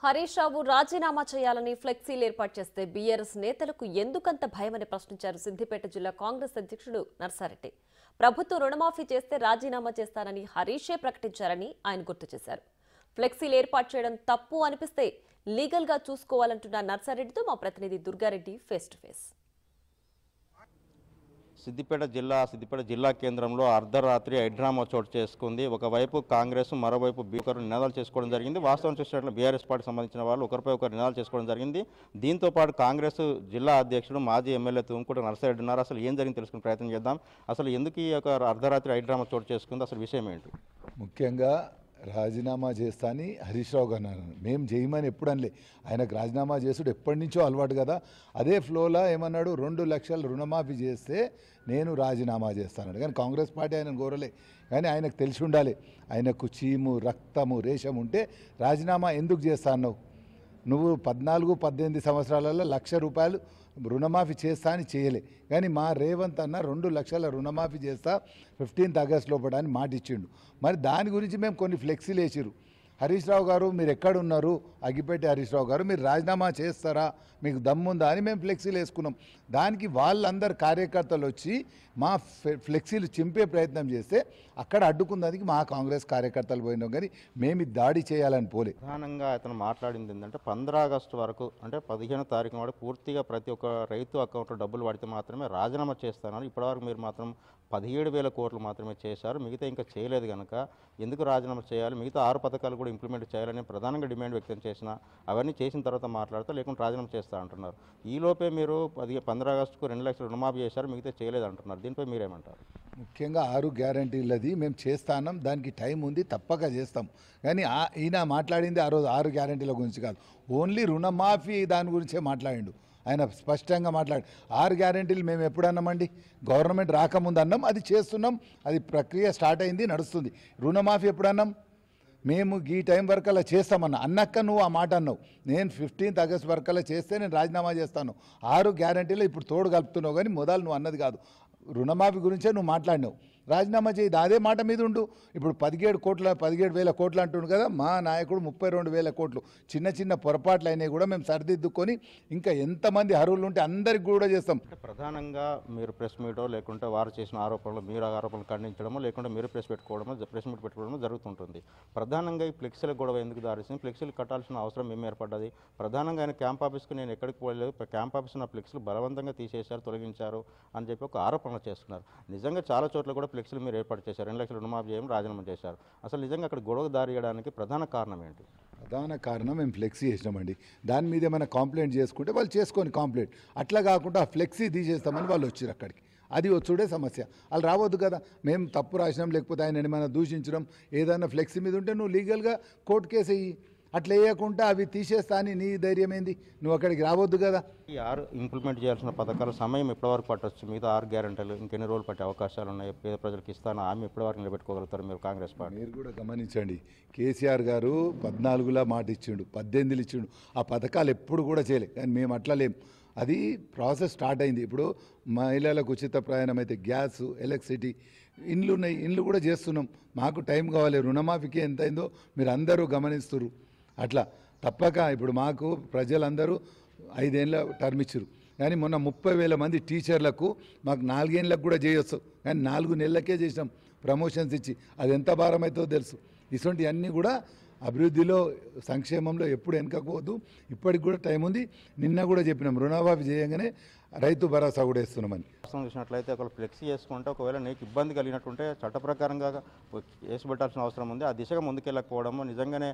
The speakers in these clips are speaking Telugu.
హరీష్ రావు రాజీనామా చేయాలని ఫ్లెక్సీలు ఏర్పాటు చేస్తే బీఆర్ఎస్ నేతలకు ఎందుకంత భయమని ప్రశ్నించారు సిద్దిపేట జిల్లా కాంగ్రెస్ అధ్యక్షుడు నర్సారెడ్డి. ప్రభుత్వం రుణమాఫీ చేస్తే రాజీనామా చేస్తానని హరీషే ప్రకటించారని ఆయన గుర్తు చేశారు. ఫ్లెక్సీలు ఏర్పాటు చేయడం తప్పు అనిపిస్తే లీగల్ గా చూసుకోవాలంటున్న నర్సారెడ్డితో మా ప్రతినిధి Durga Reddy face to face. Siddipet జిల్లా కేంద్రంలో అర్ధరాత్రి హైడ్రామా చోటు చేసుకుంది. ఒకవైపు కాంగ్రెస్, మరోవైపు ఒకరు నినాదాలు చేసుకోవడం జరిగింది. వాస్తవం చూసినట్లు బీఆర్ఎస్ పార్టీకి సంబంధించిన వాళ్ళు ఒకరిపై ఒకరు నినాదాలు చేసుకోవడం జరిగింది. దీంతో పాటు కాంగ్రెస్ జిల్లా అధ్యక్షుడు మాజీ ఎమ్మెల్యే తుంకుట నర్సారెడ్డి ఉన్నారు. అసలు ఏం జరిగింది తెలుసుకునే ప్రయత్నం చేద్దాం. అసలు ఎందుకు ఈ యొక్క అర్ధరాత్రి హైడ్రామా చోటు చేసుకుంది, అసలు విషయం ఏంటి? ముఖ్యంగా రాజీనామా చేస్తా అని హరీష్ రావు గారు అన్నారు. మేము చేయమని ఎప్పుడు అనలే. ఆయనకు రాజీనామా చేసుడు ఎప్పటి నుంచో అలవాటు కదా. అదే ఫ్లోలో ఏమన్నాడు, 2 లక్షలు రుణమాఫీ చేస్తే నేను రాజీనామా చేస్తాను. కానీ కాంగ్రెస్ పార్టీ ఆయన కోరలే. కానీ ఆయనకు తెలిసి ఉండాలి, ఆయనకు చీము, రక్తము, రేషం ఉంటే రాజీనామా ఎందుకు చేస్తాను? నువ్వు 14-18 సంవత్సరాలలో 1 లక్ష రూపాయలు రుణమాఫీ చేస్తా అని చేయలే. కానీ మా రేవంత్ అన్న 2 లక్షల రుణమాఫీ చేస్తా 15th ఆగస్ట్ లోపల అని మాట ఇచ్చిండు. మరి దాని గురించి మేము కొన్ని ఫ్లెక్సీలు వేసిరు. హరీష్ రావు గారు మీరు ఎక్కడున్నారు, అగ్గిపెట్టి హరీష్ రావు గారు మీరు రాజీనామా చేస్తారా, మీకు దమ్ముందా అని మేము ఫ్లెక్సీలు వేసుకున్నాం. దానికి వాళ్ళందరు కార్యకర్తలు వచ్చి మా ఫ్లెక్సీలు చింపే ప్రయత్నం చేస్తే అక్కడ అడ్డుకున్నందుకు మా కాంగ్రెస్ కార్యకర్తలు పోయినాం. కానీ మేము దాడి చేయాలని పోలే. ప్రధానంగా అతను మాట్లాడింది ఏంటంటే 15 ఆగస్టు వరకు, అంటే 15వ తారీఖు వరకు పూర్తిగా ప్రతి ఒక్క రైతు అకౌంట్లో డబ్బులు పడితే మాత్రమే రాజీనామా చేస్తానని. ఇప్పటివరకు మీరు మాత్రం 17,000 కోట్లు మాత్రమే చేశారు, మిగతా ఇంకా చేయలేదు కనుక ఎందుకు రాజీనామా చేయాలి, మిగతా 6 పథకాలు కూడా ఇంప్లిమెంట్ చేయాలని ప్రధానంగా డిమాండ్ వ్యక్తం చేసిన, అవన్నీ చేసిన తర్వాత మాట్లాడుతూ లేకుంటే రాజీనామా చేస్తా అంటున్నారు. ఈలోపే మీరు 15 ఆగస్టుకు 2 లక్షలు రుణమాఫీ చేశారు, మిగతా చేయలేదు అంటున్నారు. దీనిపై మీరేమంటారు? ముఖ్యంగా 6 గ్యారంటీలది మేము చేస్తాం, దానికి టైం ఉంది, తప్పక చేస్తాం. కానీ ఈయన మాట్లాడింది ఆ రోజు 6 గ్యారంటీల గురించి కాదు, ఓన్లీ రుణమాఫీ దాని గురించే మాట్లాడిండు. ఆయన స్పష్టంగా మాట్లాడు 6 గ్యారంటీలు మేము ఎప్పుడు అన్నామండి, గవర్నమెంట్ రాకముందు అన్నాం, అది చేస్తున్నాం, అది ప్రక్రియ స్టార్ట్ అయింది, నడుస్తుంది. రుణమాఫీ ఎప్పుడు అన్నాం, మేము ఈ టైం వరకు అలా చేస్తామన్నా. అన్నక్క నువ్వు ఆ మాట అన్నావు, నేను 15th ఆగస్ట్ వరకు అలా చేస్తే నేను రాజీనామా చేస్తాను. 6 గ్యారంటీలు ఇప్పుడు తోడు కలుపుతున్నావు, కానీ మొదలు నువ్వు అన్నది కాదు, రుణమాఫీ గురించే నువ్వు మాట్లాడినావు. రాజీనామా చేయి, అదే మాట మీద ఉండు. ఇప్పుడు 17,000 కోట్లు అంటుండు కదా, మా నాయకుడు 32,000 కోట్లు. చిన్న చిన్న పొరపాట్లు అయినాయి కూడా మేము సరిదిద్దుకొని ఇంకా ఎంతమంది అర్హులు ఉంటే అందరికి కూడా చేస్తాం. ప్రధానంగా మీరు ప్రెస్ మీటో లేకుంటే వారు చేసిన ఆరోపణలు, మీరు ఆరోపణలు ఖండించడమో లేకుంటే మీరు ప్రెస్ మీట్ పెట్టుకోవడమో జరుగుతుంటుంది. ప్రధానంగా ఈ ఫ్లెక్సీల గొడవ ఎందుకు దారిస్తుంది? ఫ్లెక్సీలు కట్టాల్సిన అవసరం ఏమి ఏర్పడ్డది? ప్రధానంగా ఆయన క్యాంప్ ఆఫీస్కి నేను ఎక్కడికి పోలేదు, క్యాంప్ ఆఫీస్ నా ఫ్లెక్సీలు బలవంతంగా తీసేశారు, తొలగించారు అని చెప్పి ఒక ఆరోపణ చేస్తున్నారు. నిజంగా చాలా చోట్ల కూడా ఫ్లెక్సీలు మీరు ఏర్పాటు చేశారు, 2 లక్షలు రుణమాఫీ చేయడం, రాజీనామా చేశారు. అసలు నిజంగా అక్కడ గొడవ దారియడానికి ప్రధాన కారణం ఏంటి? ప్రధాన కారణం మేము ఫ్లెక్సీ చేసినామండి. దాని మీద ఏమైనా కంప్లైంట్ చేసుకుంటే వాళ్ళు చేసుకొని కంప్లైంట్, అట్లా కాకుండా ఆ ఫ్లెక్సీ తీసేస్తామని వాళ్ళు వచ్చారు అక్కడికి. అది వచ్చుడే సమస్య. వాళ్ళు రావద్దు కదా, మేము తప్పు రాసినాం, లేకపోతే ఆయన ఏమైనా దూషించడం ఏదైనా ఫ్లెక్సీ మీద ఉంటే నువ్వు లీగల్గా కోర్టు కేసు వేయి. అట్లా వేయకుండా అవి తీసేస్తా అని నీ ధైర్యం ఏంది? నువ్వు అక్కడికి రావద్దు కదా. ఈ 6 ఇంప్లిమెంట్ చేయాల్సిన పథకాల సమయం ఎప్పటివరకు పట్టవచ్చు? మిగతా 6 గ్యారెంటీలు ఇంకెన్ని రోజులు పట్టే అవకాశాలు ఉన్నాయి? పేద ప్రజలకు ఇస్తాను ఆమె ఎప్పటివరకు నిలబెట్టుకోగలుగుతారు మీరు కాంగ్రెస్ పార్టీ? మీరు కూడా గమనించండి, కేసీఆర్ గారు 14లో మాట ఇచ్చిండు, 18 ఇచ్చిండు, ఆ పథకాలు ఎప్పుడు కూడా చేయలే. కానీ మేము అట్లా లేం, అది ప్రాసెస్ స్టార్ట్ అయింది. ఇప్పుడు మహిళలకు ఉచిత ప్రయాణం అయితే, గ్యాస్, ఎలక్ట్రిసిటీ, ఇండ్లు ఉన్నాయి, ఇండ్లు కూడా చేస్తున్నాం. మాకు టైం కావాలి. రుణమాఫీకి ఎంత అయిందో మీరు అందరూ గమనిస్తున్నారు. అట్లా తప్పక ఇప్పుడు మాకు ప్రజలందరూ 5 ఏళ్ళ టర్మ్ ఇచ్చారు. కానీ మొన్న 30,000 మంది టీచర్లకు మాకు 4 ఏళ్ళకు కూడా చేయొచ్చు, కానీ 4 నెలలకే చేసినాం ప్రమోషన్స్ ఇచ్చి. అది ఎంత భారం అవుతుందో తెలుసు. ఇటువంటి అన్నీ కూడా అభివృద్ధిలో, సంక్షేమంలో ఎప్పుడు వెనకపోవద్దు. ఇప్పటికి కూడా టైం ఉంది. నిన్న కూడా చెప్పినాం, రుణమాఫీ చేయగానే రైతు భరోసా కూడా ఇస్తున్నామని. చూసినట్లయితే ఒకవేళ ఫ్లెక్సీ చేసుకుంటే ఒకవేళ నీకు ఇబ్బంది కలిగినట్టుంటే చట్ట ప్రకారంగా కేసు పెట్టాల్సిన అవసరం ఉంది. ఆ దిశగా ముందుకెళ్ళకపోవడము, నిజంగానే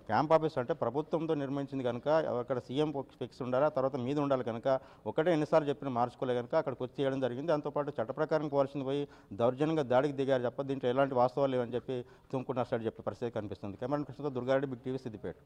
క్యాంప్ ఆఫీస్ అంటే ప్రభుత్వంతో నిర్మించింది కనుక అక్కడ సీఎం ఫిక్స్ ఉండాలి, ఆ తర్వాత మీద ఉండాలి కనుక ఒకటే ఎన్నిసార్లు చెప్పిన మార్చుకోలే కనుక అక్కడికి వచ్చి చేయడం జరిగింది. దాంతోపాటు చట్ట ప్రకారం పోవాల్సింది పోయి దౌర్జన్యంగా దాడికి దిగారు తప్ప దీంట్లో ఎలాంటి వాస్తవాలు లేవని చెప్పి తుంకున్న సైడ్ చెప్పే పరిస్థితి కనిపిస్తుంది. కెమెరా పర్సన్తో దుర్గారెడ్డి, బిగ్ టీవీ, సిద్దిపేట.